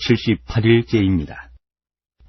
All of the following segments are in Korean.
78일째입니다.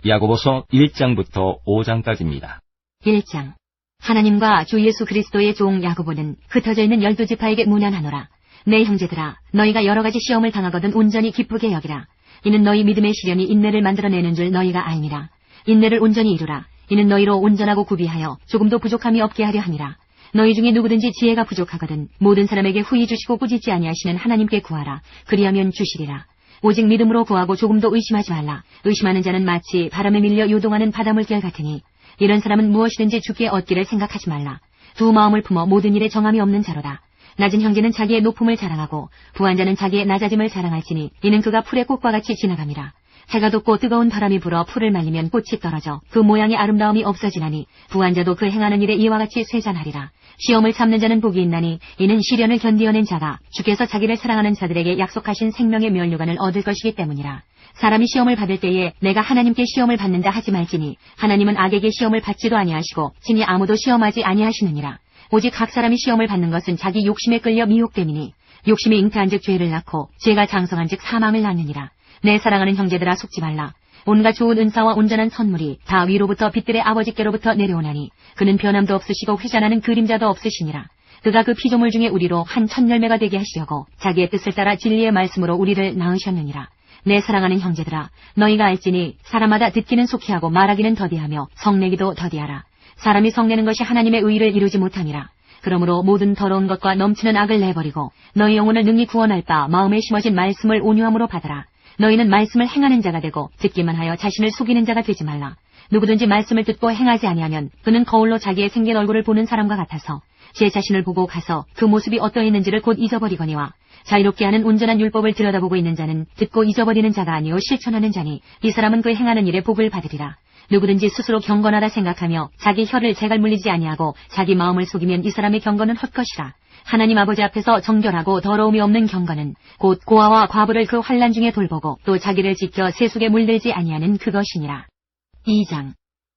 야고보서 1장부터 5장까지입니다. 1장. 하나님과 주 예수 그리스도의 종 야고보는 흩어져 있는 12지파에게 문안하노라. 내 형제들아, 너희가 여러 가지 시험을 당하거든 온전히 기쁘게 여기라. 이는 너희 믿음의 시련이 인내를 만들어내는 줄 너희가 알미라. 인내를 온전히 이루라. 이는 너희로 온전하고 구비하여 조금도 부족함이 없게 하려 함이라. 너희 중에 누구든지 지혜가 부족하거든 모든 사람에게 후히 주시고 꾸짖지 아니하시는 하나님께 구하라. 그리하면 주시리라. 오직 믿음으로 구하고 조금도 의심하지 말라. 의심하는 자는 마치 바람에 밀려 요동하는 바닷물결 같으니 이런 사람은 무엇이든지 주께 얻기를 생각하지 말라. 두 마음을 품어 모든 일에 정함이 없는 자로다. 낮은 형제는 자기의 높음을 자랑하고 부한 자는 자기의 낮아짐을 자랑할지니 이는 그가 풀의 꽃과 같이 지나갑니다. 해가 돋고 뜨거운 바람이 불어 풀을 말리면 꽃이 떨어져 그 모양의 아름다움이 없어지나니 부한 자도 그 행하는 일에 이와 같이 쇠잔하리라. 시험을 참는 자는 복이 있나니 이는 시련을 견디어낸 자가 주께서 자기를 사랑하는 자들에게 약속하신 생명의 면류관을 얻을 것이기 때문이라. 사람이 시험을 받을 때에 내가 하나님께 시험을 받는다 하지 말지니 하나님은 악에게 시험을 받지도 아니하시고 친히 아무도 시험하지 아니하시느니라. 오직 각 사람이 시험을 받는 것은 자기 욕심에 끌려 미혹됨이니 욕심이 잉태한즉 죄를 낳고 죄가 장성한즉 사망을 낳느니라. 내 사랑하는 형제들아 속지 말라. 온갖 좋은 은사와 온전한 선물이 다 위로부터 빛들의 아버지께로부터 내려오나니 그는 변함도 없으시고 회전하는 그림자도 없으시니라. 그가 그 피조물 중에 우리로 한 천열매가 되게 하시려고 자기의 뜻을 따라 진리의 말씀으로 우리를 낳으셨느니라. 내 사랑하는 형제들아, 너희가 알지니 사람마다 듣기는 속히 하고 말하기는 더디하며 성내기도 더디하라. 사람이 성내는 것이 하나님의 의를 이루지 못함이라. 그러므로 모든 더러운 것과 넘치는 악을 내버리고 너희 영혼을 능히 구원할 바 마음에 심어진 말씀을 온유함으로 받아라. 너희는 말씀을 행하는 자가 되고 듣기만 하여 자신을 속이는 자가 되지 말라. 누구든지 말씀을 듣고 행하지 아니하면 그는 거울로 자기의 생긴 얼굴을 보는 사람과 같아서 제 자신을 보고 가서 그 모습이 어떠했는지를 곧 잊어버리거니와 자유롭게 하는 온전한 율법을 들여다보고 있는 자는 듣고 잊어버리는 자가 아니요 실천하는 자니 이 사람은 그 행하는 일에 복을 받으리라. 누구든지 스스로 경건하다 생각하며 자기 혀를 재갈 물리지 아니하고 자기 마음을 속이면 이 사람의 경건은 헛것이라. 하나님 아버지 앞에서 정결하고 더러움이 없는 경건은 곧 고아와 과부를 그 환난 중에 돌보고 또 자기를 지켜 세속에 물들지 아니하는 그것이니라. 2장.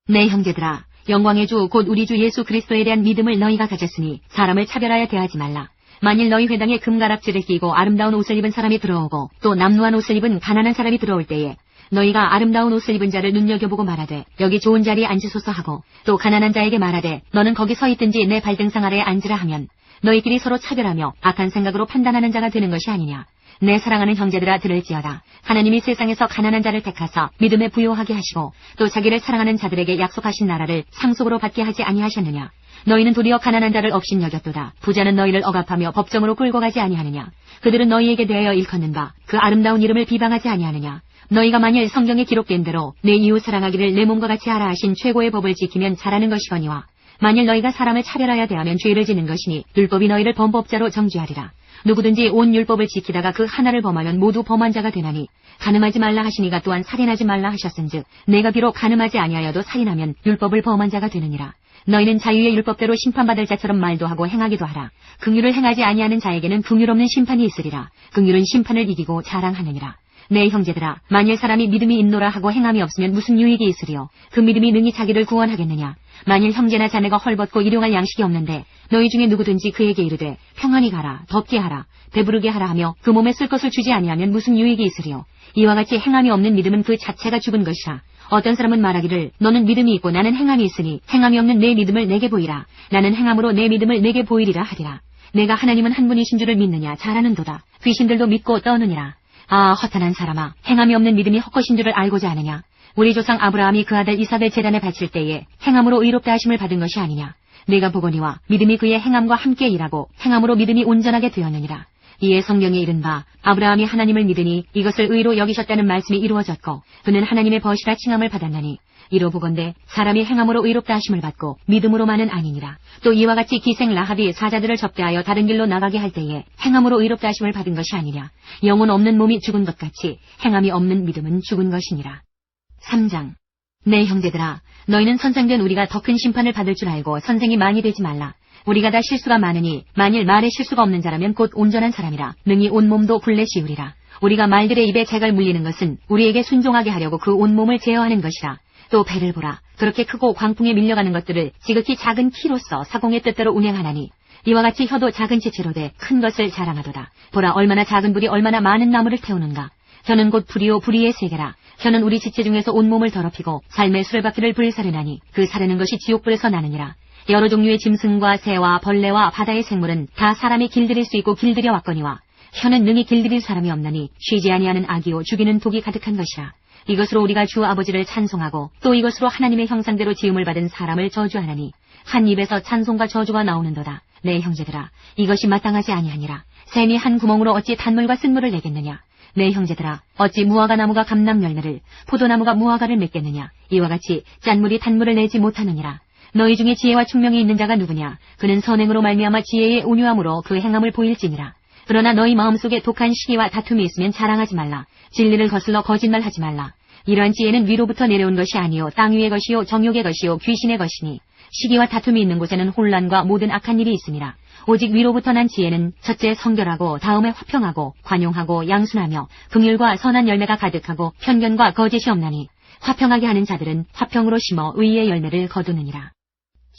내 형제들아, 영광의 주 곧 우리 주 예수 그리스도에 대한 믿음을 너희가 가졌으니 사람을 차별하여 대하지 말라. 만일 너희 회당에 금가락지를 끼고 아름다운 옷을 입은 사람이 들어오고 또 남루한 옷을 입은 가난한 사람이 들어올 때에 너희가 아름다운 옷을 입은 자를 눈여겨보고 말하되 여기 좋은 자리에 앉으소서 하고 또 가난한 자에게 말하되 너는 거기 서 있든지 내 발등상 아래에 앉으라 하면 너희끼리 서로 차별하며 악한 생각으로 판단하는 자가 되는 것이 아니냐. 내 사랑하는 형제들아 들을지어다. 하나님이 세상에서 가난한 자를 택하사 믿음에 부요하게 하시고 또 자기를 사랑하는 자들에게 약속하신 나라를 상속으로 받게 하지 아니하셨느냐. 너희는 도리어 가난한 자를 업신여겼도다. 부자는 너희를 억압하며 법정으로 끌고 가지 아니하느냐. 그들은 너희에게 대하여 일컫는 바 그 아름다운 이름을 비방하지 아니하느냐. 너희가 만일 성경에 기록된 대로 내 이웃 사랑하기를 내 몸과 같이 하라 하신 최고의 법을 지키면 잘하는 것이거니와 만일 너희가 사람을 차별하여 대하면 죄를 지는 것이니 율법이 너희를 범법자로 정죄하리라. 누구든지 온 율법을 지키다가 그 하나를 범하면 모두 범한 자가 되나니 간음하지 말라 하시니가 또한 살인하지 말라 하셨은즉 내가 비록 간음하지 아니하여도 살인하면 율법을 범한 자가 되느니라. 너희는 자유의 율법대로 심판받을 자처럼 말도 하고 행하기도 하라. 긍휼을 행하지 아니하는 자에게는 긍휼 없는 심판이 있으리라. 긍휼은 심판을 이기고 자랑하느니라. 내 형제들아, 만일 사람이 믿음이 있노라 하고 행함이 없으면 무슨 유익이 있으리요. 그 믿음이 능히 자기를 구원하겠느냐. 만일 형제나 자매가 헐벗고 일용할 양식이 없는데 너희 중에 누구든지 그에게 이르되 평안히 가라, 덥게 하라, 배부르게 하라 하며 그 몸에 쓸 것을 주지 아니하면 무슨 유익이 있으리요. 이와 같이 행함이 없는 믿음은 그 자체가 죽은 것이라. 어떤 사람은 말하기를 너는 믿음이 있고 나는 행함이 있으니 행함이 없는 내 믿음을 내게 보이라. 나는 행함으로 내 믿음을 내게 보이리라 하리라. 내가 하나님은 한 분이신 줄을 믿느냐. 잘하는도다. 귀신들도 믿고 떠느니라. 아, 허탄한 사람아, 행함이 없는 믿음이 헛것인 줄을 알고자 하느냐. 우리 조상 아브라함이 그 아들 이삭을 제단에 바칠 때에 행함으로 의롭다 하심을 받은 것이 아니냐. 내가 보거니와 믿음이 그의 행함과 함께 일하고 행함으로 믿음이 온전하게 되었느니라. 이에 성경에 이른 바 아브라함이 하나님을 믿으니 이것을 의로 여기셨다는 말씀이 이루어졌고 그는 하나님의 벗이라 칭함을 받았나니 이로 보건대 사람이 행함으로 의롭다 하심을 받고 믿음으로만은 아니니라. 또 이와 같이 기생 라합이 사자들을 접대하여 다른 길로 나가게 할 때에 행함으로 의롭다 하심을 받은 것이 아니냐. 영혼 없는 몸이 죽은 것 같이 행함이 없는 믿음은 죽은 것이니라. 3장. 내 형제들아, 너희는 선생된 우리가 더 큰 심판을 받을 줄 알고 선생이 많이 되지 말라. 우리가 다 실수가 많으니 만일 말에 실수가 없는 자라면 곧 온전한 사람이라 능히 온몸도 굴레 씌우리라. 우리가 말들의 입에 재갈 물리는 것은 우리에게 순종하게 하려고 그 온몸을 제어하는 것이라. 또 배를 보라. 그렇게 크고 광풍에 밀려가는 것들을 지극히 작은 키로서 사공의 뜻대로 운행하나니 이와 같이 혀도 작은 지체로 돼 큰 것을 자랑하도다. 보라, 얼마나 작은 불이 얼마나 많은 나무를 태우는가. 저는 곧 불이요 불의의 세계라. 저는 우리 지체 중에서 온몸을 더럽히고 삶의 수레바퀴를 불사르나니 그 사르는 것이 지옥불에서 나느니라. 여러 종류의 짐승과 새와 벌레와 바다의 생물은 다 사람이 길들일 수 있고 길들여 왔거니와 혀는 능히 길들일 사람이 없나니 쉬지 아니하는 악이요 죽이는 독이 가득한 것이라. 이것으로 우리가 주 아버지를 찬송하고 또 이것으로 하나님의 형상대로 지음을 받은 사람을 저주하나니 한 입에서 찬송과 저주가 나오는도다. 내 형제들아, 이것이 마땅하지 아니하니라. 샘이 한 구멍으로 어찌 단물과 쓴물을 내겠느냐. 내 형제들아, 어찌 무화과 나무가 감람 열매를, 포도나무가 무화과를 맺겠느냐. 이와 같이 짠물이 단물을 내지 못하느니라. 너희 중에 지혜와 총명이 있는 자가 누구냐. 그는 선행으로 말미암아 지혜의 온유함으로 그 행함을 보일지니라. 그러나 너희 마음속에 독한 시기와 다툼이 있으면 자랑하지 말라. 진리를 거슬러 거짓말하지 말라. 이러한 지혜는 위로부터 내려온 것이 아니요 땅 위의 것이요 정욕의 것이요 귀신의 것이니 시기와 다툼이 있는 곳에는 혼란과 모든 악한 일이 있으니라. 오직 위로부터 난 지혜는 첫째 성결하고 다음에 화평하고 관용하고 양순하며 긍휼과 선한 열매가 가득하고 편견과 거짓이 없나니 화평하게 하는 자들은 화평으로 심어 의의 열매를 거두느니라.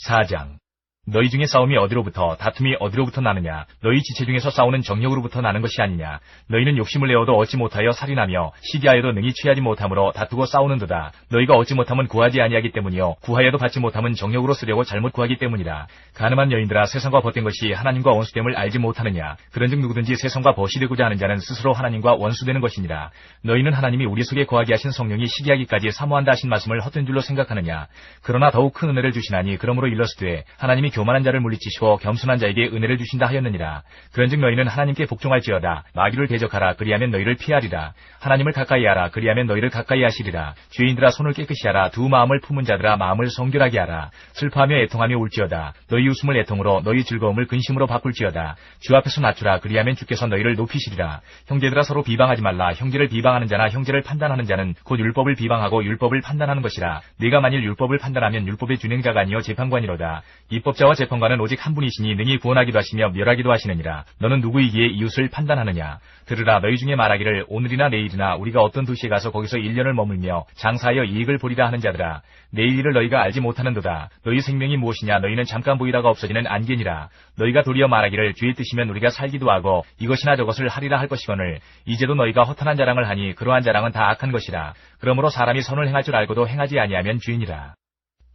4장. 너희 중에 싸움이 어디로부터 다툼이 어디로부터 나느냐. 너희 지체 중에서 싸우는 정욕으로부터 나는 것이 아니냐. 너희는 욕심을 내어도 얻지 못하여 살인하며 시기하여도 능히 취하지 못함으로 다투고 싸우는도다. 너희가 얻지 못하면 구하지 아니하기 때문이요 구하여도 받지 못하면 정욕으로 쓰려고 잘못 구하기 때문이라. 가늠한 여인들아, 세상과 벗된 것이 하나님과 원수됨을 알지 못하느냐. 그런즉 누구든지 세상과 벗이 되고자 하는 자는 스스로 하나님과 원수되는 것이니라. 너희는 하나님이 우리 속에 거하게 하신 성령이 시기하기까지 사모한다 하신 말씀을 헛된 줄로 생각하느냐. 그러나 더욱 큰 은혜를 주시나니 그러므로 일러스되 하나님이 교만한 자를 물리치시고 겸손한 자에게 은혜를 주신다 하였느니라. 그런즉 너희는 하나님께 복종할지어다. 마귀를 대적하라. 그리하면 너희를 피하리라. 하나님을 가까이 하라. 그리하면 너희를 가까이 하시리라. 죄인들아, 손을 깨끗이 하라. 두 마음을 품은 자들아, 마음을 성결하게 하라. 슬퍼하며 애통하며 울지어다. 너희 웃음을 애통으로 너희 즐거움을 근심으로 바꿀지어다. 주 앞에서 낮추라. 그리하면 주께서 너희를 높이시리라. 형제들아, 서로 비방하지 말라. 형제를 비방하는 자나 형제를 판단하는 자는 곧 율법을 비방하고 율법을 판단하는 것이라. 네가 만일 율법을 판단하면 율법의 준행자가 아니요 재판관이로다. 입법자와 재판관은 오직 한 분이시니 능히 구원하기도 하시며 멸하기도 하시느니라. 너는 누구이기에 이웃을 판단하느냐. 들으라. 너희 중에 말하기를 오늘이나 내일이나 우리가 어떤 도시에 가서 거기서 1년을 머물며 장사하여 이익을 보리라 하는 자들아, 내일 일을 너희가 알지 못하는도다. 너희 생명이 무엇이냐. 너희는 잠깐 보이다가 없어지는 안개니라. 너희가 도리어 말하기를 주의 뜻이면 우리가 살기도 하고 이것이나 저것을 하리라 할 것이거늘 이제도 너희가 허탄한 자랑을 하니 그러한 자랑은 다 악한 것이라. 그러므로 사람이 선을 행할 줄 알고도 행하지 아니하면 죄니라.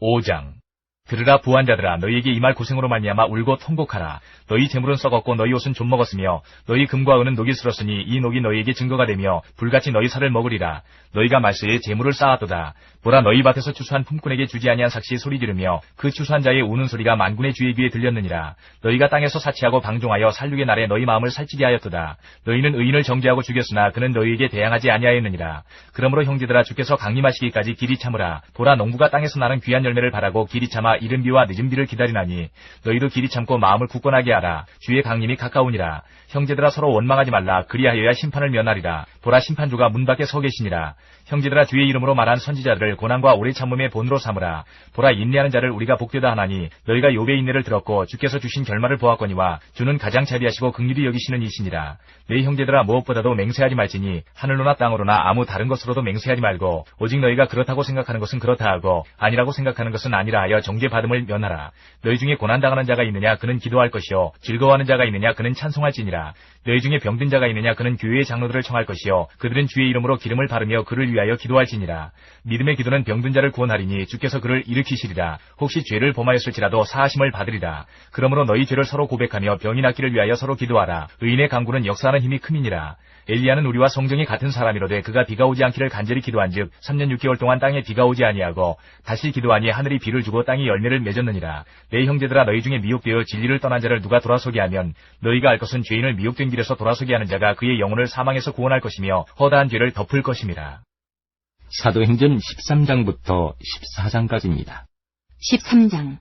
5장. 들으라. 부한 자들아, 너희에게 이 말 고생으로 말미암아 울고 통곡하라. 너희 재물은 썩었고 너희 옷은 좀 먹었으며 너희 금과 은은 녹이 슬었으니 이 녹이 너희에게 증거가 되며 불같이 너희 살을 먹으리라. 너희가 말세에 재물을 쌓았도다. 보라, 너희 밭에서 추수한 품꾼에게 주지 아니한 삭시 소리 지르며 그 추수한 자의 우는 소리가 만군의 주의 귀에 들렸느니라. 너희가 땅에서 사치하고 방종하여 살육의 날에 너희 마음을 살찌게 하였도다. 너희는 의인을 정죄하고 죽였으나 그는 너희에게 대항하지 아니하였느니라. 그러므로 형제들아, 주께서 강림하시기까지 길이 참으라. 보라, 농부가 땅에서 나는 귀한 열매를 바라고 길이 참아 이른 비와 늦은 비를 기다리나니 너희도 길이 참고 마음을 굳건하게 하라. 주의 강림이 가까우니라. 형제들아, 서로 원망하지 말라. 그리하여야 심판을 면하리라. 보라, 심판주가 문 밖에 서 계시니라. 형제들아, 주의 이름으로 말한 선지자들을 고난과 오래 참음의 본으로 삼으라. 보라, 인내하는 자를 우리가 복되다 하나니 너희가 욥의 인내를 들었고 주께서 주신 결말을 보았거니와 주는 가장 자비하시고 긍휼히 여기시는 이시니라. 내 형제들아, 무엇보다도 맹세하지 말지니 하늘로나 땅으로나 아무 다른 것으로도 맹세하지 말고 오직 너희가 그렇다고 생각하는 것은 그렇다 하고 아니라고 생각하는 것은 아니라 하여 정죄받음을 면하라. 너희 중에 고난당하는 자가 있느냐. 그는 기도할 것이요 즐거워하는 자가 있느냐. 그는 찬송할지니라. 너희 중에 병든 자가 있느냐. 그는 교회의 장로들을 청할 것이요 그들은 주의 이름으로 기름을 바르며 그를 위하여 기도할지니라. 믿음의 기도는 병든 자를 구원하리니 주께서 그를 일으키시리라. 혹시 죄를 범하였을지라도 사하심을 받으리라. 그러므로 너희 죄를 서로 고백하며 병이 낫기를 위하여 서로 기도하라. 의인의 강구는 역사하는 힘이 큼이니라. 엘리야는 우리와 성정이 같은 사람이로되 그가 비가 오지 않기를 간절히 기도한즉 3년 6개월 동안 땅에 비가 오지 아니하고 다시 기도하니 하늘이 비를 주고 땅이 열매를 맺었느니라. 내 형제들아, 너희 중에 미혹되어 진리를 떠난 자를 누가 돌아서게 하면 너희가 알 것은 죄인을 미혹된 길에서 돌아서게 하는 자가 그의 영혼을 사망에서 구원할 것이며 허다한 죄를 덮을 것임이라. 사도행전 13장부터 14장까지입니다. 13장.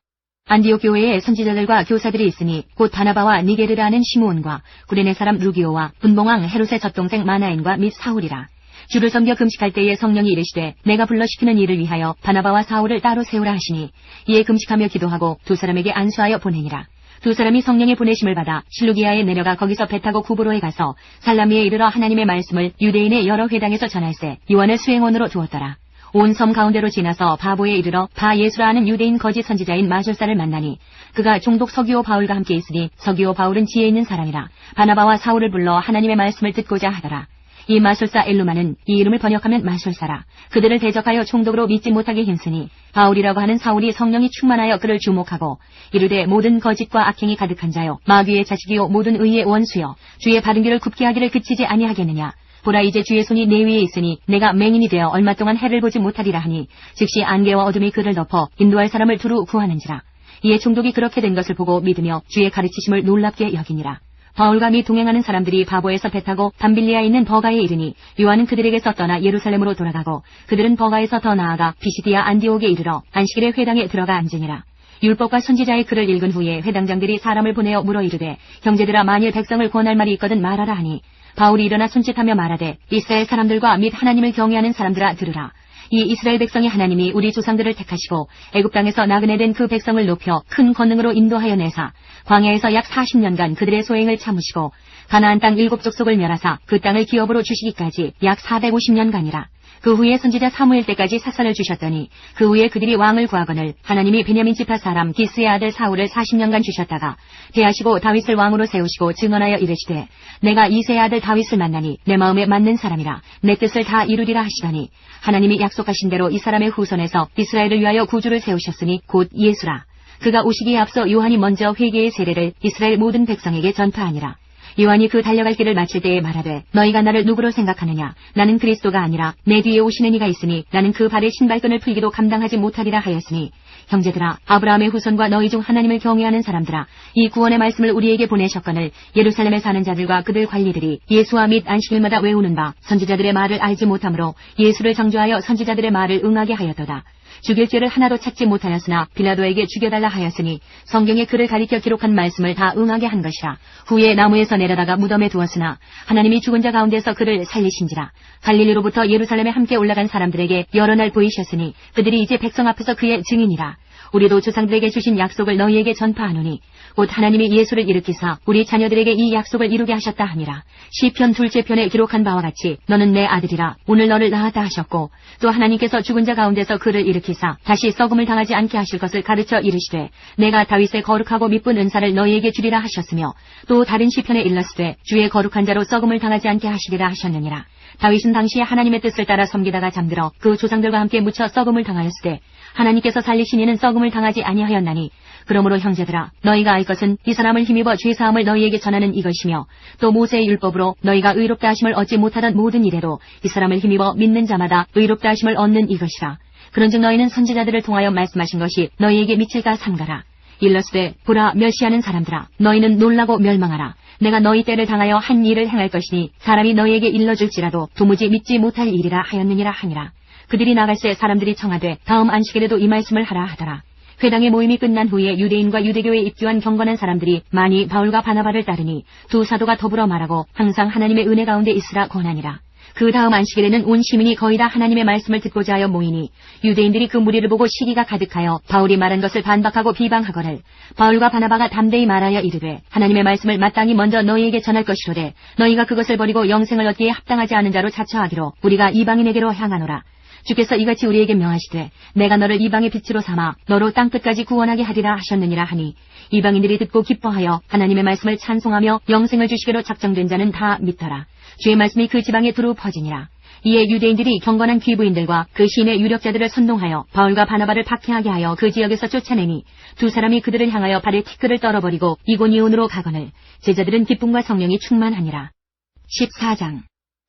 안디옥 교회에 선지자들과 교사들이 있으니 곧 바나바와 니게르라는 시므온과 구레네 사람 루기오와 분봉왕 헤롯의 젖동생 마나엔과 및 사울이라. 주를 섬겨 금식할 때에 성령이 이르시되 내가 불러 시키는 일을 위하여 바나바와 사울을 따로 세우라 하시니 이에 금식하며 기도하고 두 사람에게 안수하여 보내니라. 두 사람이 성령의 보내심을 받아 실루기아에 내려가 거기서 배 타고 구브로에 가서 살라미에 이르러 하나님의 말씀을 유대인의 여러 회당에서 전할세 요한을 수행원으로 두었더라. 온 섬 가운데로 지나서 바보에 이르러 바 예수라 하는 유대인 거짓 선지자인 마술사를 만나니 그가 종독 서기오 바울과 함께 있으니 서기오 바울은 지혜 있는 사람이라. 바나바와 사울을 불러 하나님의 말씀을 듣고자 하더라. 이 마술사 엘루마는 이 이름을 번역하면 마술사라. 그들을 대적하여 총독으로 믿지 못하게 힘쓰니 바울이라고 하는 사울이 성령이 충만하여 그를 주목하고 이르되 모든 거짓과 악행이 가득한 자요 마귀의 자식이요 모든 의의 원수요 주의 바른 길을 굽게 하기를 그치지 아니하겠느냐. 보라 이제 주의 손이 내 위에 있으니 내가 맹인이 되어 얼마 동안 해를 보지 못하리라 하니 즉시 안개와 어둠이 그를 덮어 인도할 사람을 두루 구하는지라. 이에 총독이 그렇게 된 것을 보고 믿으며 주의 가르치심을 놀랍게 여기니라. 바울과 및 동행하는 사람들이 바보에서 배 타고 담빌리아에 있는 버가에 이르니 요한은 그들에게서 떠나 예루살렘으로 돌아가고 그들은 버가에서 더 나아가 비시디아 안디옥에 이르러 안식일에 회당에 들어가 앉으니라. 율법과 선지자의 글을 읽은 후에 회당장들이 사람을 보내어 물어 이르되 형제들아 만일 백성을 권할 말이 있거든 말하라 하니 바울이 일어나 손짓하며 말하되 이스라엘 사람들과 및 하나님을 경외하는 사람들아 들으라. 이 이스라엘 백성이 하나님이 우리 조상들을 택하시고 애굽 땅에서 나그네 된 그 백성을 높여 큰 권능으로 인도하여 내사 광야에서 약 40년간 그들의 소행을 참으시고 가나안 땅 7족속을 멸하사 그 땅을 기업으로 주시기까지 약 450년간이라. 그 후에 선지자 사무엘 때까지 사사를 주셨더니 그 후에 그들이 왕을 구하거늘 하나님이 베냐민 지파 사람 기스의 아들 사울을 40년간 주셨다가 대하시고 다윗을 왕으로 세우시고 증언하여 이르시되 내가 이새의 아들 다윗을 만나니 내 마음에 맞는 사람이라 내 뜻을 다 이루리라 하시더니 하나님이 약속하신 대로 이 사람의 후손에서 이스라엘을 위하여 구주를 세우셨으니 곧 예수라. 그가 오시기에 앞서 요한이 먼저 회개의 세례를 이스라엘 모든 백성에게 전파하니라. 요한이 그 달려갈 길을 마칠 때에 말하되 너희가 나를 누구로 생각하느냐. 나는 그리스도가 아니라 내 뒤에 오시는 이가 있으니 나는 그 발의 신발끈을 풀기도 감당하지 못하리라 하였으니 형제들아 아브라함의 후손과 너희 중 하나님을 경외하는 사람들아 이 구원의 말씀을 우리에게 보내셨거늘 예루살렘에 사는 자들과 그들 관리들이 예수와 및 안식일마다 외우는 바 선지자들의 말을 알지 못하므로 예수를 정죄하여 선지자들의 말을 응하게 하였도다. 죽일 죄를 하나도 찾지 못하였으나 빌라도에게 죽여달라 하였으니 성경에 그를 가리켜 기록한 말씀을 다 응하게 한 것이라. 후에 나무에서 내려다가 무덤에 두었으나 하나님이 죽은 자 가운데서 그를 살리신지라. 갈릴리로부터 예루살렘에 함께 올라간 사람들에게 여러 날 보이셨으니 그들이 이제 백성 앞에서 그의 증인이라. 우리도 조상들에게 주신 약속을 너희에게 전파하노니 곧 하나님이 예수를 일으키사 우리 자녀들에게 이 약속을 이루게 하셨다 하니라. 시편 2째 편에 기록한 바와 같이 너는 내 아들이라 오늘 너를 낳았다 하셨고 또 하나님께서 죽은 자 가운데서 그를 일으키사 다시 썩음을 당하지 않게 하실 것을 가르쳐 이르시되 내가 다윗의 거룩하고 미쁜 은사를 너희에게 주리라 하셨으며 또 다른 시편에 일렀으되 주의 거룩한 자로 썩음을 당하지 않게 하시리라 하셨느니라. 다윗은 당시에 하나님의 뜻을 따라 섬기다가 잠들어 그 조상들과 함께 묻혀 썩음을 당하였으되 하나님께서 살리신 이는 썩음을 당하지 아니하였나니 그러므로 형제들아 너희가 알 것은 이 사람을 힘입어 죄사함을 너희에게 전하는 이것이며 또 모세의 율법으로 너희가 의롭다 하심을 얻지 못하던 모든 이래로 이 사람을 힘입어 믿는 자마다 의롭다 하심을 얻는 이것이라. 그런즉 너희는 선지자들을 통하여 말씀하신 것이 너희에게 미칠까 삼가라. 일러스되 보라 멸시하는 사람들아 너희는 놀라고 멸망하라. 내가 너희 때를 당하여 한 일을 행할 것이니 사람이 너희에게 일러줄지라도 도무지 믿지 못할 일이라 하였느니라 하니라. 그들이 나갈새 사람들이 청하되 다음 안식일에도 이 말씀을 하라 하더라. 회당의 모임이 끝난 후에 유대인과 유대교에 입교한 경건한 사람들이 많이 바울과 바나바를 따르니 두 사도가 더불어 말하고 항상 하나님의 은혜 가운데 있으라 권하니라. 그 다음 안식일에는 온 시민이 거의 다 하나님의 말씀을 듣고자 하여 모이니 유대인들이 그 무리를 보고 시기가 가득하여 바울이 말한 것을 반박하고 비방하거늘 바울과 바나바가 담대히 말하여 이르되 하나님의 말씀을 마땅히 먼저 너희에게 전할 것이로되 너희가 그것을 버리고 영생을 얻기에 합당하지 않은 자로 자처하기로 우리가 이방인에게로 향하노라. 주께서 이같이 우리에게 명하시되 내가 너를 이방의 빛으로 삼아 너로 땅끝까지 구원하게 하리라 하셨느니라 하니 이방인들이 듣고 기뻐하여 하나님의 말씀을 찬송하며 영생을 주시기로 작정된 자는 다 믿더라. 주의 말씀이 그 지방에 두루 퍼지니라. 이에 유대인들이 경건한 귀부인들과 그 시내 유력자들을 선동하여 바울과 바나바를 박해하게 하여 그 지역에서 쫓아내니 두 사람이 그들을 향하여 발에 티끌을 떨어버리고 이고니온으로 가거늘 제자들은 기쁨과 성령이 충만하니라. 14장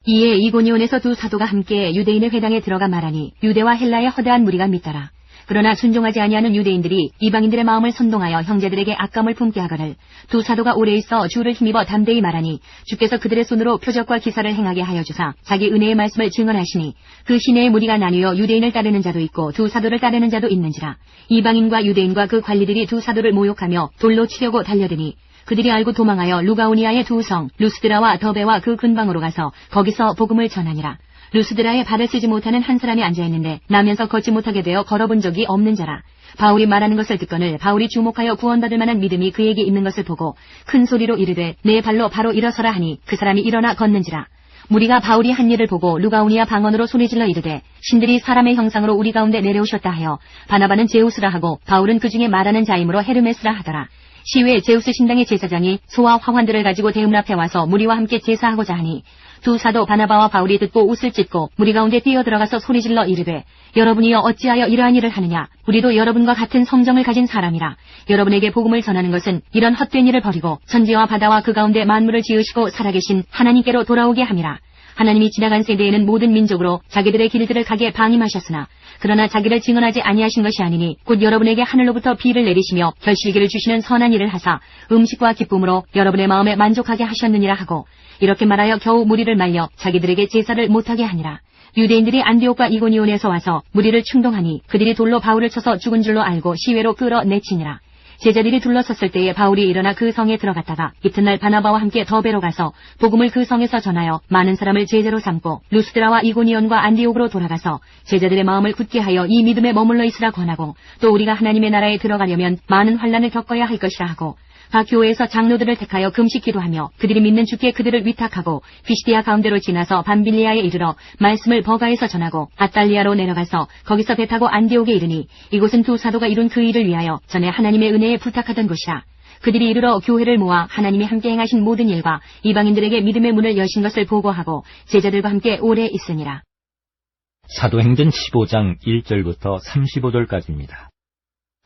이에 이고니온에서 두 사도가 함께 유대인의 회당에 들어가 말하니 유대와 헬라의 허다한 무리가 믿더라. 그러나 순종하지 아니하는 유대인들이 이방인들의 마음을 선동하여 형제들에게 악감을 품게 하거늘 두 사도가 오래 있어 주를 힘입어 담대히 말하니 주께서 그들의 손으로 표적과 기사를 행하게 하여 주사 자기 은혜의 말씀을 증언하시니 그 시내의 무리가 나뉘어 유대인을 따르는 자도 있고 두 사도를 따르는 자도 있는지라. 이방인과 유대인과 그 관리들이 두 사도를 모욕하며 돌로 치려고 달려드니 그들이 알고 도망하여 루가오니아의 두 성 루스드라와 더베와 그 근방으로 가서 거기서 복음을 전하니라. 루스드라에 발을 쓰지 못하는 한 사람이 앉아있는데 나면서 걷지 못하게 되어 걸어본 적이 없는 자라. 바울이 말하는 것을 듣거늘 바울이 주목하여 구원받을 만한 믿음이 그에게 있는 것을 보고 큰 소리로 이르되 내 발로 바로 일어서라 하니 그 사람이 일어나 걷는지라. 무리가 바울이 한 일을 보고 루가오니아 방언으로 소리질러 이르되 신들이 사람의 형상으로 우리 가운데 내려오셨다 하여 바나바는 제우스라 하고 바울은 그 중에 말하는 자이므로 헤르메스라 하더라. 시외 제우스 신당의 제사장이 소와 화환들을 가지고 대문 앞에 와서 무리와 함께 제사하고자 하니 두 사도 바나바와 바울이 듣고 웃을 찢고 무리 가운데 뛰어들어가서 소리질러 이르되 여러분이여 어찌하여 이러한 일을 하느냐. 우리도 여러분과 같은 성정을 가진 사람이라. 여러분에게 복음을 전하는 것은 이런 헛된 일을 버리고 천지와 바다와 그 가운데 만물을 지으시고 살아계신 하나님께로 돌아오게 함이라. 하나님이 지나간 세대에는 모든 민족으로 자기들의 길들을 가게 방임하셨으나 그러나 자기를 증언하지 아니하신 것이 아니니 곧 여러분에게 하늘로부터 비를 내리시며 결실기를 주시는 선한 일을 하사 음식과 기쁨으로 여러분의 마음에 만족하게 하셨느니라 하고 이렇게 말하여 겨우 무리를 말려 자기들에게 제사를 못하게 하니라. 유대인들이 안디옥과 이고니온에서 와서 무리를 충동하니 그들이 돌로 바울을 쳐서 죽은 줄로 알고 시외로 끌어내치니라. 제자들이 둘러섰을 때에 바울이 일어나 그 성에 들어갔다가 이튿날 바나바와 함께 더베로 가서 복음을 그 성에서 전하여 많은 사람을 제자로 삼고 루스드라와 이고니온과 안디옥으로 돌아가서 제자들의 마음을 굳게 하여 이 믿음에 머물러 있으라 권하고 또 우리가 하나님의 나라에 들어가려면 많은 환난을 겪어야 할 것이라 하고 각 교회에서 장로들을 택하여 금식 기도하며 그들이 믿는 주께 그들을 위탁하고 피시디아 가운데로 지나서 밤빌리아에 이르러 말씀을 버가에서 전하고 아달리아로 내려가서 거기서 배 타고 안디옥에 이르니 이곳은 두 사도가 이룬 그 일을 위하여 전에 하나님의 은혜에 부탁하던 곳이라. 그들이 이르러 교회를 모아 하나님이 함께 행하신 모든 일과 이방인들에게 믿음의 문을 여신 것을 보고하고 제자들과 함께 오래 있으니라. 사도행전 15장 1절부터 35절까지입니다.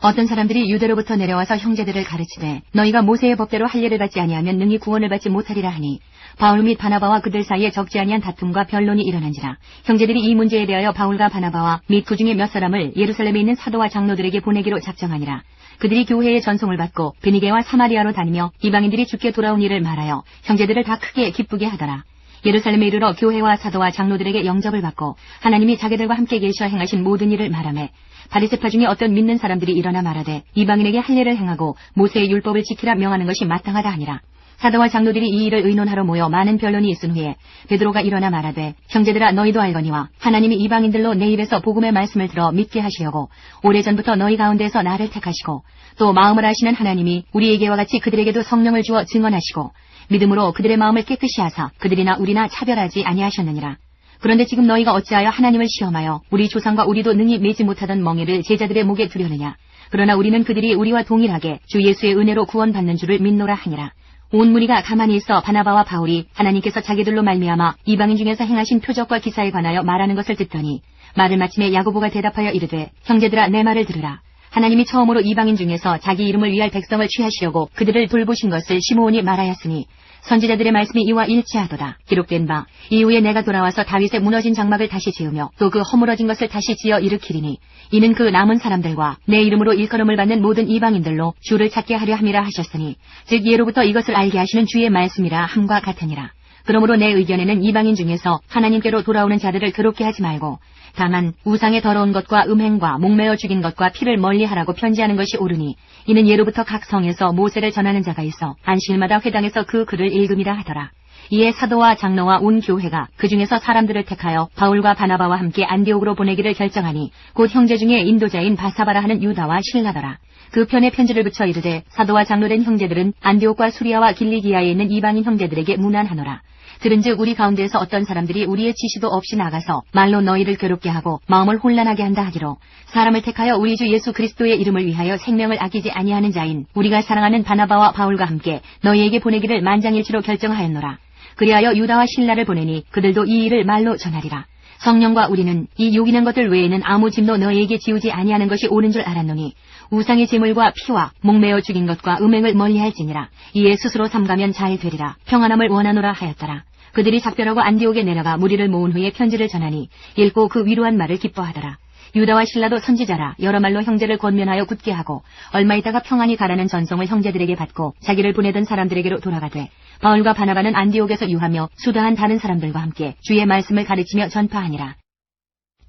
어떤 사람들이 유대로부터 내려와서 형제들을 가르치되 너희가 모세의 법대로 할례를 받지 아니하면 능히 구원을 받지 못하리라 하니 바울 및 바나바와 그들 사이에 적지 아니한 다툼과 변론이 일어난지라. 형제들이 이 문제에 대하여 바울과 바나바와 및 그 중에 몇 사람을 예루살렘에 있는 사도와 장로들에게 보내기로 작정하니라. 그들이 교회의 전송을 받고 베니게와 사마리아로 다니며 이방인들이 주께 돌아온 일을 말하여 형제들을 다 크게 기쁘게 하더라. 예루살렘에 이르러 교회와 사도와 장로들에게 영접을 받고 하나님이 자기들과 함께 계셔 행하신 모든 일을 말하매 바리새파 중에 어떤 믿는 사람들이 일어나 말하되 이방인에게 할례를 행하고 모세의 율법을 지키라 명하는 것이 마땅하다 하니라. 사도와 장로들이 이 일을 의논하러 모여 많은 변론이 있은 후에 베드로가 일어나 말하되 형제들아 너희도 알거니와 하나님이 이방인들로 내 입에서 복음의 말씀을 들어 믿게 하시려고 오래전부터 너희 가운데서 나를 택하시고 또 마음을 아시는 하나님이 우리에게와 같이 그들에게도 성령을 주어 증언하시고 믿음으로 그들의 마음을 깨끗이 하사 그들이나 우리나 차별하지 아니하셨느니라. 그런데 지금 너희가 어찌하여 하나님을 시험하여 우리 조상과 우리도 능히 매지 못하던 멍에를 제자들의 목에 두려느냐. 그러나 우리는 그들이 우리와 동일하게 주 예수의 은혜로 구원받는 줄을 믿노라 하니라. 온 무리가 가만히 있어 바나바와 바울이 하나님께서 자기들로 말미암아 이방인 중에서 행하신 표적과 기사에 관하여 말하는 것을 듣더니 말을 마침에 야고보가 대답하여 이르되 형제들아 내 말을 들으라. 하나님이 처음으로 이방인 중에서 자기 이름을 위할 백성을 취하시려고 그들을 돌보신 것을 시므온이 말하였으니 선지자들의 말씀이 이와 일치하도다. 기록된 바 이후에 내가 돌아와서 다윗의 무너진 장막을 다시 지으며 또 그 허물어진 것을 다시 지어 일으키리니 이는 그 남은 사람들과 내 이름으로 일컬음을 받는 모든 이방인들로 주를 찾게 하려 함이라 하셨으니 즉 예로부터 이것을 알게 하시는 주의 말씀이라 함과 같으니라. 그러므로 내 의견에는 이방인 중에서 하나님께로 돌아오는 자들을 괴롭게 하지 말고 다만 우상의 더러운 것과 음행과 목매어 죽인 것과 피를 멀리하라고 편지하는 것이 옳으니 이는 예로부터 각 성에서 모세를 전하는 자가 있어 안식일마다 회당에서 그 글을 읽음이라 하더라. 이에 사도와 장로와 온 교회가 그 중에서 사람들을 택하여 바울과 바나바와 함께 안디옥으로 보내기를 결정하니 곧 형제 중에 인도자인 바사바라 하는 유다와 실라더라. 그 편에 편지를 붙여 이르되 사도와 장로된 형제들은 안디옥과 수리아와 길리기아에 있는 이방인 형제들에게 문안하노라. 들은즉 우리 가운데에서 어떤 사람들이 우리의 지시도 없이 나가서 말로 너희를 괴롭게 하고 마음을 혼란하게 한다 하기로 사람을 택하여 우리 주 예수 그리스도의 이름을 위하여 생명을 아끼지 아니하는 자인 우리가 사랑하는 바나바와 바울과 함께 너희에게 보내기를 만장일치로 결정하였노라. 그리하여 유다와 실라를 보내니 그들도 이 일을 말로 전하리라. 성령과 우리는 이 요긴한 것들 외에는 아무 짐도 너희에게 지우지 아니하는 것이 옳은 줄 알았노니 우상의 제물과 피와 목매어 죽인 것과 음행을 멀리할지니라. 이에 스스로 삼가면 잘 되리라. 평안함을 원하노라 하였더라. 그들이 작별하고 안디옥에 내려가 무리를 모은 후에 편지를 전하니 읽고 그 위로한 말을 기뻐하더라. 유다와 실라도 선지자라 여러 말로 형제를 권면하여 굳게 하고 얼마 있다가 평안히 가라는 전송을 형제들에게 받고 자기를 보내던 사람들에게로 돌아가되 바울과 바나바는 안디옥에서 유하며 수다한 다른 사람들과 함께 주의 말씀을 가르치며 전파하니라.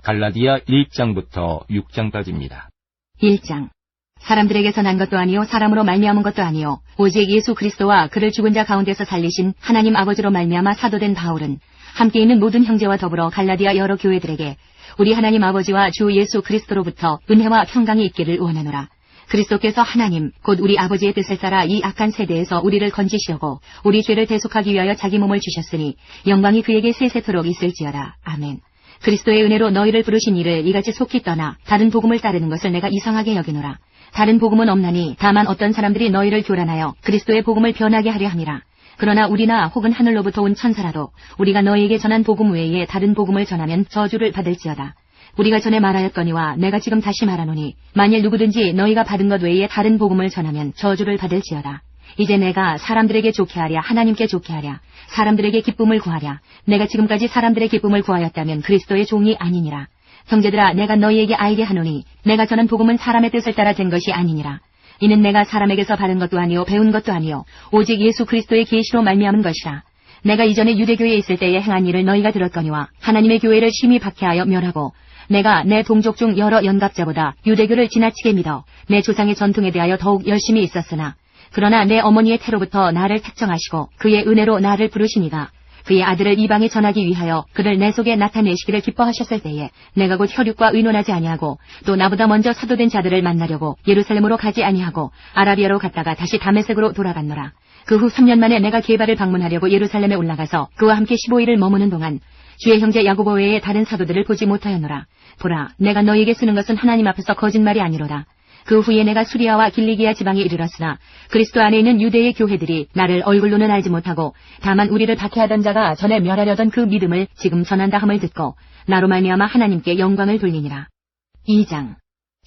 갈라디아 1장부터 6장까지입니다. 1장. 사람들에게서 난 것도 아니요 사람으로 말미암은 것도 아니요 오직 예수 그리스도와 그를 죽은 자 가운데서 살리신 하나님 아버지로 말미암아 사도된 바울은 함께 있는 모든 형제와 더불어 갈라디아 여러 교회들에게 우리 하나님 아버지와 주 예수 그리스도로부터 은혜와 평강이 있기를 원하노라. 그리스도께서 하나님 곧 우리 아버지의 뜻을 따라 이 악한 세대에서 우리를 건지시려고 우리 죄를 대속하기 위하여 자기 몸을 주셨으니 영광이 그에게 세세토록 있을지어다. 아멘. 그리스도의 은혜로 너희를 부르신 이를 이같이 속히 떠나 다른 복음을 따르는 것을 내가 이상하게 여기노라. 다른 복음은 없나니 다만 어떤 사람들이 너희를 교란하여 그리스도의 복음을 변하게 하려 함이라. 그러나 우리나 혹은 하늘로부터 온 천사라도 우리가 너희에게 전한 복음 외에 다른 복음을 전하면 저주를 받을지어다. 우리가 전에 말하였거니와 내가 지금 다시 말하노니 만일 누구든지 너희가 받은 것 외에 다른 복음을 전하면 저주를 받을지어다. 이제 내가 사람들에게 좋게 하랴 하나님께 좋게 하랴 사람들에게 기쁨을 구하랴. 내가 지금까지 사람들의 기쁨을 구하였다면 그리스도의 종이 아니니라. 형제들아 내가 너희에게 알게 하노니 내가 전한 복음은 사람의 뜻을 따라 된 것이 아니니라. 이는 내가 사람에게서 받은 것도 아니요 배운 것도 아니요 오직 예수 그리스도의 계시로 말미암은 것이라. 내가 이전에 유대교에 있을 때에 행한 일을 너희가 들었거니와 하나님의 교회를 심히 박해하여 멸하고 내가 내 동족 중 여러 연갑자보다 유대교를 지나치게 믿어 내 조상의 전통에 대하여 더욱 열심히 있었으나 그러나 내 어머니의 태로부터 나를 택정하시고 그의 은혜로 나를 부르시니가 그의 아들을 이방에 전하기 위하여 그를 내 속에 나타내시기를 기뻐하셨을 때에 내가 곧 혈육과 의논하지 아니하고 또 나보다 먼저 사도된 자들을 만나려고 예루살렘으로 가지 아니하고 아라비아로 갔다가 다시 다메섹으로 돌아갔노라. 그 후 3년 만에 내가 게바를 방문하려고 예루살렘에 올라가서 그와 함께 15일을 머무는 동안 주의 형제 야고보 외에 다른 사도들을 보지 못하였노라. 보라, 내가 너희에게 쓰는 것은 하나님 앞에서 거짓말이 아니로다. 그 후에 내가 수리아와 길리기아 지방에 이르렀으나 그리스도 안에 있는 유대의 교회들이 나를 얼굴로는 알지 못하고 다만 우리를 박해하던 자가 전에 멸하려던 그 믿음을 지금 전한다 함을 듣고 나로 말미암아 하나님께 영광을 돌리니라. 2장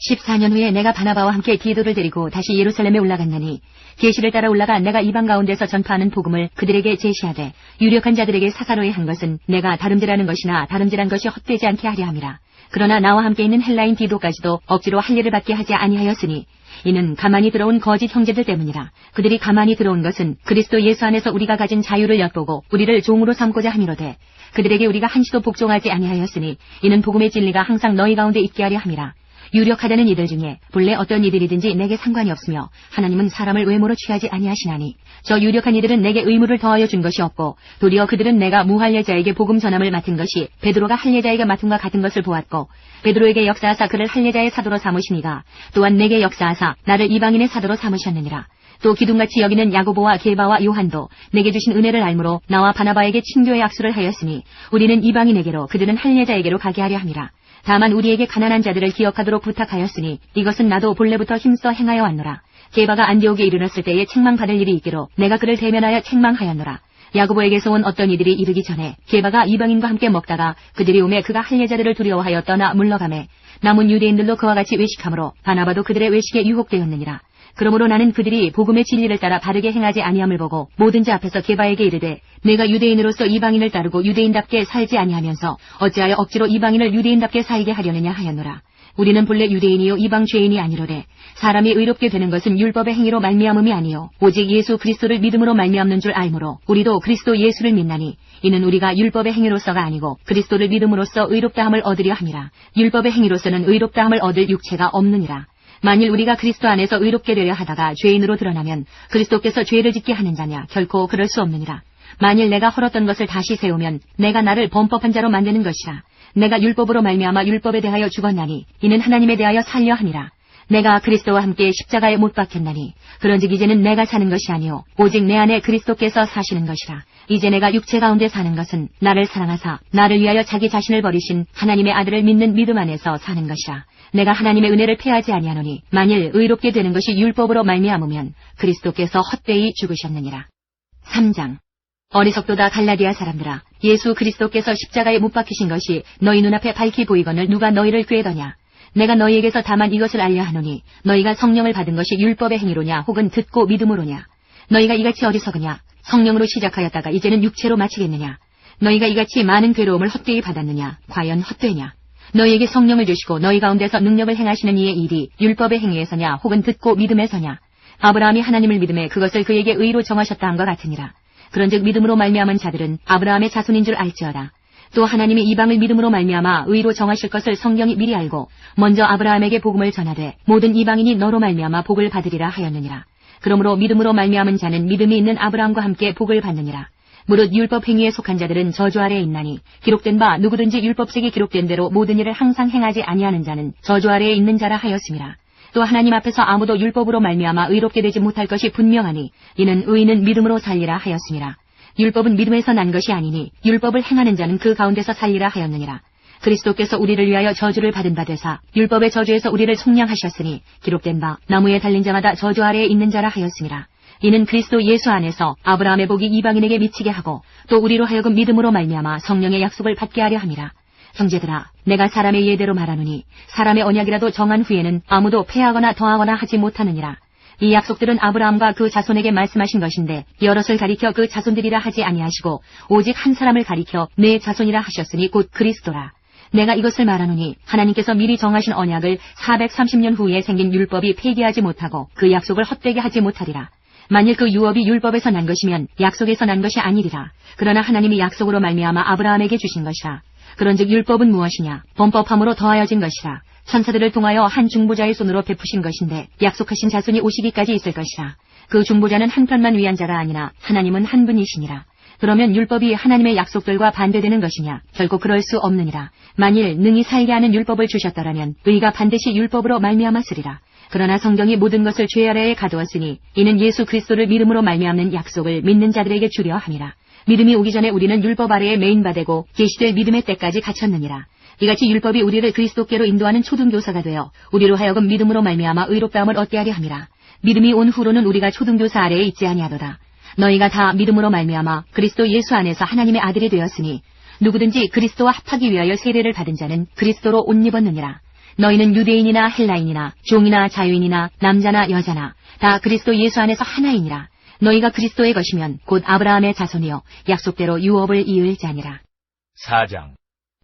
14년 후에 내가 바나바와 함께 디도를 데리고 다시 예루살렘에 올라갔나니 계시를 따라 올라가 내가 이방 가운데서 전파하는 복음을 그들에게 제시하되 유력한 자들에게 사사로이 한 것은 내가 다름질하는 것이나 다름질한 것이 헛되지 않게 하려 함이라. 그러나 나와 함께 있는 헬라인 디도까지도 억지로 할 일을 받게 하지 아니하였으니 이는 가만히 들어온 거짓 형제들 때문이라. 그들이 가만히 들어온 것은 그리스도 예수 안에서 우리가 가진 자유를 엿보고 우리를 종으로 삼고자 함이로되 그들에게 우리가 한시도 복종하지 아니하였으니 이는 복음의 진리가 항상 너희 가운데 있게 하려 함이라. 유력하다는 이들 중에 본래 어떤 이들이든지 내게 상관이 없으며 하나님은 사람을 외모로 취하지 아니하시나니 저 유력한 이들은 내게 의무를 더하여 준 것이 없고 도리어 그들은 내가 무할례자에게 복음 전함을 맡은 것이 베드로가 할례자에게 맡음과 같은 것을 보았고 베드로에게 역사하사 그를 할례자의 사도로 삼으시니가 또한 내게 역사하사 나를 이방인의 사도로 삼으셨느니라. 또 기둥같이 여기는 야고보와 게바와 요한도 내게 주신 은혜를 알므로 나와 바나바에게 친교의 악수를 하였으니 우리는 이방인에게로 그들은 할례자에게로 가게 하려 함이라. 다만 우리에게 가난한 자들을 기억하도록 부탁하였으니 이것은 나도 본래부터 힘써 행하여 왔노라. 게바가 안디옥에 이르렀을 때에 책망받을 일이 있기로 내가 그를 대면하여 책망하였노라. 야고보에게서 온 어떤 이들이 이르기 전에 게바가 이방인과 함께 먹다가 그들이 오매 그가 할례자들을 두려워하여 떠나 물러가매 남은 유대인들도 그와 같이 외식하므로 바나바도 그들의 외식에 유혹되었느니라. 그러므로 나는 그들이 복음의 진리를 따라 바르게 행하지 아니함을 보고 모든 자 앞에서 게바에게 이르되 내가 유대인으로서 이방인을 따르고 유대인답게 살지 아니하면서 어찌하여 억지로 이방인을 유대인답게 살게 하려느냐 하였노라. 우리는 본래 유대인이요 이방 죄인이 아니로되 사람이 의롭게 되는 것은 율법의 행위로 말미암음이 아니요 오직 예수 그리스도를 믿음으로 말미암는 줄 알므로 우리도 그리스도 예수를 믿나니 이는 우리가 율법의 행위로서가 아니고 그리스도를 믿음으로써 의롭다함을 얻으려 함이라. 율법의 행위로서는 의롭다함을 얻을 육체가 없느니라. 만일 우리가 그리스도 안에서 의롭게 되려 하다가 죄인으로 드러나면 그리스도께서 죄를 짓게 하는 자냐 결코 그럴 수 없느니라. 만일 내가 헐었던 것을 다시 세우면 내가 나를 범법한 자로 만드는 것이라. 내가 율법으로 말미암아 율법에 대하여 죽었나니 이는 하나님에 대하여 살려 함이라. 내가 그리스도와 함께 십자가에 못 박혔나니 그런즉 이제는 내가 사는 것이 아니요 오직 내 안에 그리스도께서 사시는 것이라. 이제 내가 육체 가운데 사는 것은 나를 사랑하사 나를 위하여 자기 자신을 버리신 하나님의 아들을 믿는 믿음 안에서 사는 것이라. 내가 하나님의 은혜를 패하지 아니하노니 만일 의롭게 되는 것이 율법으로 말미암으면 그리스도께서 헛되이 죽으셨느니라. 3장 어리석도다 갈라디아 사람들아 예수 그리스도께서 십자가에 못 박히신 것이 너희 눈앞에 밝히 보이거늘 누가 너희를 꾀더냐. 내가 너희에게서 다만 이것을 알려 하노니 너희가 성령을 받은 것이 율법의 행위로냐 혹은 듣고 믿음으로냐. 너희가 이같이 어리석으냐. 성령으로 시작하였다가 이제는 육체로 마치겠느냐. 너희가 이같이 많은 괴로움을 헛되이 받았느냐. 과연 헛되냐. 너희에게 성령을 주시고 너희 가운데서 능력을 행하시는 이의 일이 율법의 행위에서냐 혹은 듣고 믿음에서냐. 아브라함이 하나님을 믿음에 그것을 그에게 의로 정하셨다 함과 같으니라. 그런즉 믿음으로 말미암은 자들은 아브라함의 자손인 줄 알지어다. 또 하나님이 이방을 믿음으로 말미암아 의로 정하실 것을 성경이 미리 알고 먼저 아브라함에게 복음을 전하되 모든 이방인이 너로 말미암아 복을 받으리라 하였느니라. 그러므로 믿음으로 말미암은 자는 믿음이 있는 아브라함과 함께 복을 받느니라. 무릇 율법 행위에 속한 자들은 저주 아래에 있나니 기록된 바 누구든지 율법책에 기록된 대로 모든 일을 항상 행하지 아니하는 자는 저주 아래에 있는 자라 하였음이라. 또 하나님 앞에서 아무도 율법으로 말미암아 의롭게 되지 못할 것이 분명하니 이는 의인은 믿음으로 살리라 하였음이라. 율법은 믿음에서 난 것이 아니니 율법을 행하는 자는 그 가운데서 살리라 하였느니라. 그리스도께서 우리를 위하여 저주를 받은 바 되사 율법의 저주에서 우리를 속량하셨으니 기록된 바 나무에 달린 자마다 저주 아래에 있는 자라 하였습니다. 이는 그리스도 예수 안에서 아브라함의 복이 이방인에게 미치게 하고 또 우리로 하여금 믿음으로 말미암아 성령의 약속을 받게 하려 함이라. 형제들아, 내가 사람의 예대로 말하노니 사람의 언약이라도 정한 후에는 아무도 폐하거나 더하거나 하지 못하느니라. 이 약속들은 아브라함과 그 자손에게 말씀하신 것인데 여럿을 가리켜 그 자손들이라 하지 아니하시고 오직 한 사람을 가리켜 내 자손이라 하셨으니 곧 그리스도라. 내가 이것을 말하노니 하나님께서 미리 정하신 언약을 430년 후에 생긴 율법이 폐기하지 못하고 그 약속을 헛되게 하지 못하리라. 만일 그 유업이 율법에서 난 것이면 약속에서 난 것이 아니리라. 그러나 하나님이 약속으로 말미암아 아브라함에게 주신 것이라. 그런즉 율법은 무엇이냐? 범법함으로 더하여진 것이라. 천사들을 통하여 한 중보자의 손으로 베푸신 것인데 약속하신 자손이 오시기까지 있을 것이라. 그 중보자는 한 편만 위한 자가 아니라 하나님은 한 분이시니라. 그러면 율법이 하나님의 약속들과 반대되는 것이냐? 결코 그럴 수 없느니라. 만일 능히 살게 하는 율법을 주셨더라면 의가 반드시 율법으로 말미암았으리라. 그러나 성경이 모든 것을 죄 아래에 가두었으니 이는 예수 그리스도를 믿음으로 말미암는 약속을 믿는 자들에게 주려 함이라. 믿음이 오기 전에 우리는 율법 아래에 매인바되고 계시될 믿음의 때까지 갇혔느니라. 이같이 율법이 우리를 그리스도께로 인도하는 초등교사가 되어 우리로 하여금 믿음으로 말미암아 의롭다함을 얻게 하려 함이라. 믿음이 온 후로는 우리가 초등교사 아래에 있지 아니하도다. 너희가 다 믿음으로 말미암아 그리스도 예수 안에서 하나님의 아들이 되었으니 누구든지 그리스도와 합하기 위하여 세례를 받은 자는 그리스도로 옷 입었느니라. 너희는 유대인이나 헬라인이나 종이나 자유인이나 남자나 여자나 다 그리스도 예수 안에서 하나이니라. 너희가 그리스도의 것이면 곧 아브라함의 자손이요 약속대로 유업을 이을 자니라. 4장.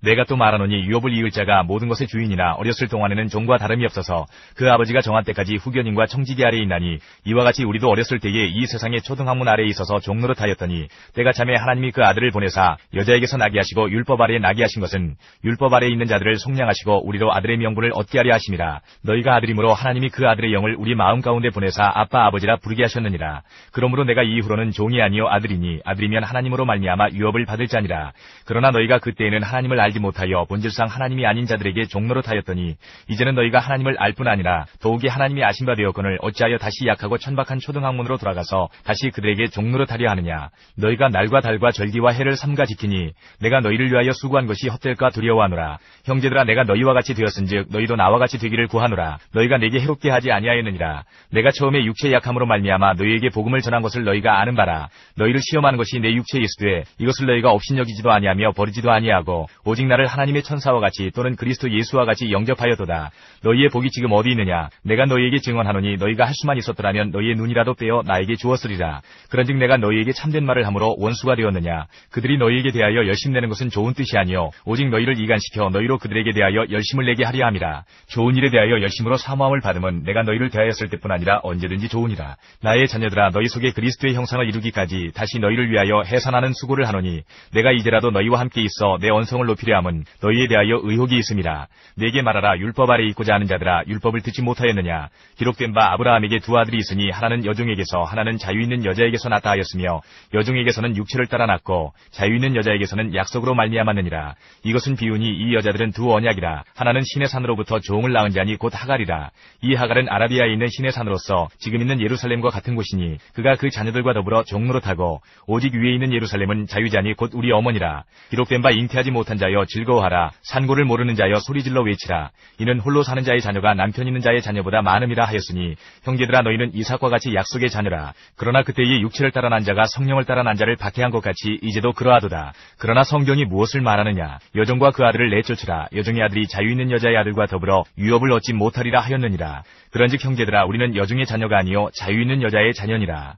내가 또 말하노니 유업을 이을 자가 모든 것의 주인이나 어렸을 동안에는 종과 다름이 없어서 그 아버지가 정한 때까지 후견인과 청지기 아래에 있나니 이와 같이 우리도 어렸을 때에 이 세상의 초등학문 아래에 있어서 종노릇하였더니 때가 참에 하나님이 그 아들을 보내사 여자에게서 나게 하시고 율법 아래에 나게 하신 것은 율법 아래에 있는 자들을 속량하시고 우리로 아들의 명분을 얻게 하려 하심이라. 너희가 아들이므로 하나님이 그 아들의 영을 우리 마음 가운데 보내사 아빠 아버지라 부르게 하셨느니라. 그러므로 내가 이후로는 종이 아니요 아들이니 아들이면 하나님으로 말미암아 유업을 받을 자니라. 그러나 너희가 그때에는 하나님을 알지 못하여 본질상 하나님이 아닌 자들에게 종노릇하였더니 이제는 너희가 하나님을 알 뿐 아니라 더욱이 하나님이 아신 바 되었거늘 어찌하여 다시 약하고 천박한 초등학문으로 돌아가서 다시 그들에게 종노릇하려 하느냐. 너희가 날과 달과 절기와 해를 삼가 지키니 내가 너희를 위하여 수고한 것이 헛될까 두려워하노라. 형제들아, 내가 너희와 같이 되었은즉 너희도 나와 같이 되기를 구하노라. 너희가 내게 해롭게 하지 아니하였느니라. 내가 처음에 육체의 약함으로 말미암아 너희에게 복음을 전한 것을 너희가 아는 바라. 너희를 시험하는 것이 내 육체에 있으되 이것을 너희가 업신여기지도 아니하며 버리지도 아니하고 오직 나를 하나님의 천사와 같이 또는 그리스도 예수와 같이 영접하였도다. 너희의 복이 지금 어디 있느냐? 내가 너희에게 증언하노니 너희가 할 수만 있었더라면 너희의 눈이라도 떼어 나에게 주었으리라. 그런즉 내가 너희에게 참된 말을 함으로 원수가 되었느냐? 그들이 너희에게 대하여 열심내는 것은 좋은 뜻이 아니요 오직 너희를 이간시켜 너희로 그들에게 대하여 열심을 내게 하려 함이라. 좋은 일에 대하여 열심으로 사모함을 받음은 내가 너희를 대하였을 때뿐 아니라 언제든지 좋으니라. 나의 자녀들아, 너희 속에 그리스도의 형상을 이루기까지 다시 너희를 위하여 해산하는 수고를 하노니 내가 이제라도 너희와 함께 있어 내 언성을 높이려 함은 너희에 대하여 의혹이 있음이라. 내게 말하라. 율법 아래 있고자 하는 자들아, 율법을 듣지 못하였느냐? 기록된 바 아브라함에게 두 아들이 있으니 하나는 여종에게서 하나는 자유 있는 여자에게서 낳다 하였으며 여종에게서는 육체를 따라 낳고 자유 있는 여자에게서는 약속으로 말미암았느니라. 이것은 비유니 이 여자들은 두 언약이라. 하나는 신의 산으로부터 종을 낳은 자니 곧 하갈이라. 이 하갈은 아라비아에 있는 신의 산으로서 지금 있는 예루살렘과 같은 곳이니 그가 그 자녀들과 더불어 종노릇하고 오직 위에 있는 예루살렘은 자유자니 곧 우리 어머니라. 기록된 바 잉태하지 못한 자여 즐거워하라. 산고를 모르는 자여 소리질러 외치라. 이는 홀로 사는 자의 자녀가 남편 있는 자의 자녀보다 많음이라 하였으니 형제들아, 너희는 이삭과 같이 약속의 자녀라. 그러나 그때의 육체를 따라 난 자가 성령을 따라 난 자를 박해한 것 같이 이제도 그러하도다. 그러나 성경이 무엇을 말하느냐? 여종과 그 아들을 내쫓으라. 여종의 아들이 자유 있는 여자의 아들과 더불어 유업을 얻지 못하리라 하였느니라. 그런즉 형제들아, 우리는 여종의 자녀가 아니요 자유 있는 여자의 자녀니라.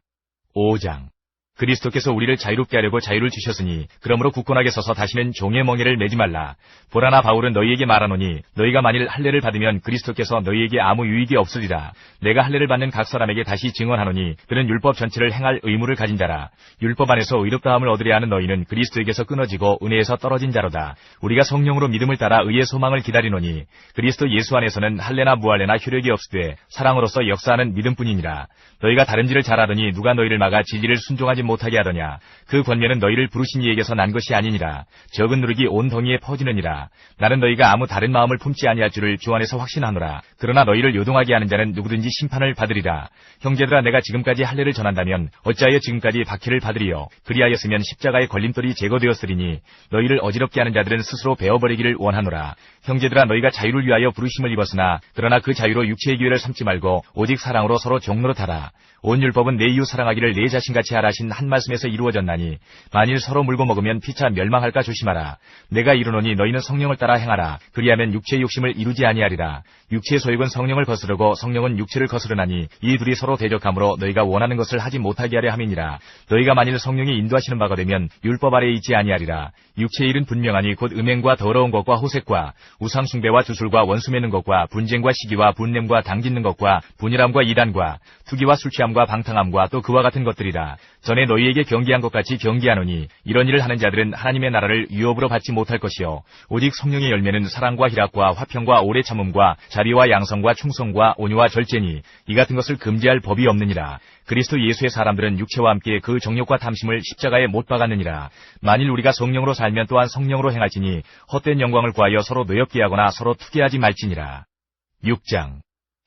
5장. 그리스도께서 우리를 자유롭게 하려고 자유를 주셨으니 그러므로 굳건하게 서서 다시는 종의 멍에를 매지 말라. 보라나 바울은 너희에게 말하노니 너희가 만일 할례를 받으면 그리스도께서 너희에게 아무 유익이 없으리라. 내가 할례를 받는 각 사람에게 다시 증언하노니 그는 율법 전체를 행할 의무를 가진 자라. 율법 안에서 의롭다함을 얻으려 하는 너희는 그리스도에게서 끊어지고 은혜에서 떨어진 자로다. 우리가 성령으로 믿음을 따라 의의 소망을 기다리노니 그리스도 예수 안에서는 할례나 무할례나 효력이 없으되 사랑으로서 역사하는 믿음뿐이니라. 너희가 다른지를 잘 알으니 누가 너희를 막아 진리를 순종하지 행하지 못하게 하더냐. 그 권면은 너희를 부르신 이에게서 난 것이 아니니라. 적은 누룩이 온 덩이에 퍼지느니라. 나는 너희가 아무 다른 마음을 품지 아니할 줄을 주 안에서 확신하노라. 그러나 너희를 요동하게 하는 자는 누구든지 심판을 받으리라. 형제들아, 내가 지금까지 할례를 전한다면 어찌하여 지금까지 박해를 받으리요. 그리하였으면 십자가의 걸림돌이 제거되었으리니 너희를 어지럽게 하는 자들은 스스로 베어버리기를 원하노라. 형제들아, 너희가 자유를 위하여 부르심을 입었으나 그러나 그 자유로 육체의 기회를 삼지 말고 오직 사랑으로 서로 종노릇하라. 온 율법은 내 이웃 사랑하기를 내 자신같이 하라신 한 말씀에서 이루어졌나니 만일 서로 물고 먹으면 피차 멸망할까 조심하라. 내가 이르노니 너희는 성령을 따라 행하라. 그리하면 육체의 욕심을 이루지 아니하리라. 육체의 소욕은 성령을 거스르고 성령은 육체를 거스르나니 이 둘이 서로 대적하므로 너희가 원하는 것을 하지 못하게 하려 함이니라. 너희가 만일 성령이 인도하시는 바가 되면 율법 아래에 있지 아니하리라. 육체의 일은 분명하니 곧 음행과 더러운 것과 호색과 우상 숭배와 주술과 원수 맺는 것과 분쟁과 시기와 분냄과 당짓는 것과 분열함과 이단과 투기와 술 취함과 방탕함과 또 그와 같은 것들이라. 전에 너희에게 경계한 것 같이 경계하노니 이런 일을 하는 자들은 하나님의 나라를 유업으로 받지 못할 것이요 오직 성령의 열매는 사랑과 희락과 화평과 오래 참음과 자비와 양성과 충성과 온유와 절제니 이 같은 것을 금지할 법이 없느니라. 그리스도 예수의 사람들은 육체와 함께 그 정욕과 탐심을 십자가에 못 박았느니라. 만일 우리가 성령으로 살면 또한 성령으로 행할지니 헛된 영광을 구하여 서로 노엽게 하거나 서로 투기하지 말지니라. 6장.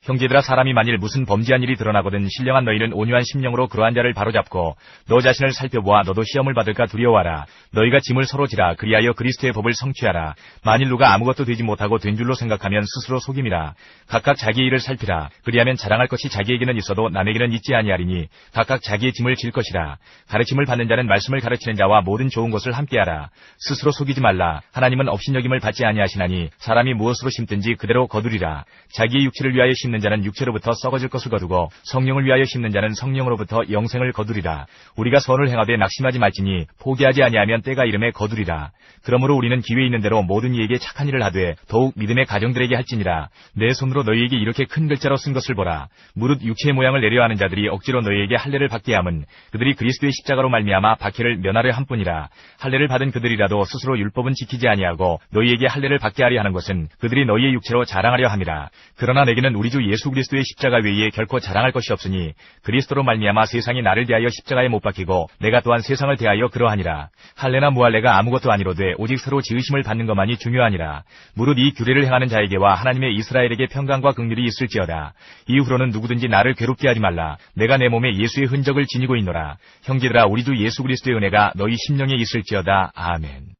형제들아, 사람이 만일 무슨 범죄한 일이 드러나거든 신령한 너희는 온유한 심령으로 그러한 자를 바로잡고 너 자신을 살펴보아 너도 시험을 받을까 두려워하라. 너희가 짐을 서로 지라. 그리하여 그리스도의 법을 성취하라. 만일 누가 아무것도 되지 못하고 된 줄로 생각하면 스스로 속임이라. 각각 자기의 일을 살피라. 그리하면 자랑할 것이 자기에게는 있어도 남에게는 있지 아니하리니 각각 자기의 짐을 질 것이라. 가르침을 받는 자는 말씀을 가르치는 자와 모든 좋은 것을 함께하라. 스스로 속이지 말라. 하나님은 업신여김을 받지 아니하시나니 사람이 무엇으로 심든지 그대로 거두리라. 자기의 육체를 위하여 심는 자는 육체로부터 썩어질 것을 거두고 성령을 위하여 심는 자는 성령으로부터 영생을 거두리라. 우리가 선을 행하되 낙심하지 말지니 포기하지 아니하면 때가 이름에 거두리라. 그러므로 우리는 기회 있는 대로 모든 이에게 착한 일을 하되 더욱 믿음의 가정들에게 할지니라. 내 손으로 너희에게 이렇게 큰 글자로 쓴 것을 보라. 무릇 육체의 모양을 내려하는 자들이 억지로 너희에게 할례를 받게 함은 그들이 그리스도의 십자가로 말미암아 박해를 면하려 함뿐이라. 할례를 받은 그들이라도 스스로 율법은 지키지 아니하고 너희에게 할례를 받게 하려 하는 것은 그들이 너희의 육체로 자랑하려 함이라. 그러나 내게는 우리 주 예수 그리스도의 십자가 외에 결코 자랑할 것이 없으니 그리스도로 말미암아 세상이 나를 대하여 십자가에 못 박히고 내가 또한 세상을 대하여 그러하니라. 할례나 무할례가 아무것도 아니로되 오직 새로 지으심을 받는 것만이 중요하니라. 무릇 이 규례를 행하는 자에게와 하나님의 이스라엘에게 평강과 긍휼이 있을지어다. 이후로는 누구든지 나를 괴롭게 하지 말라. 내가 내 몸에 예수의 흔적을 지니고 있노라. 형제들아, 우리 주 예수 그리스도의 은혜가 너희 심령에 있을지어다. 아멘.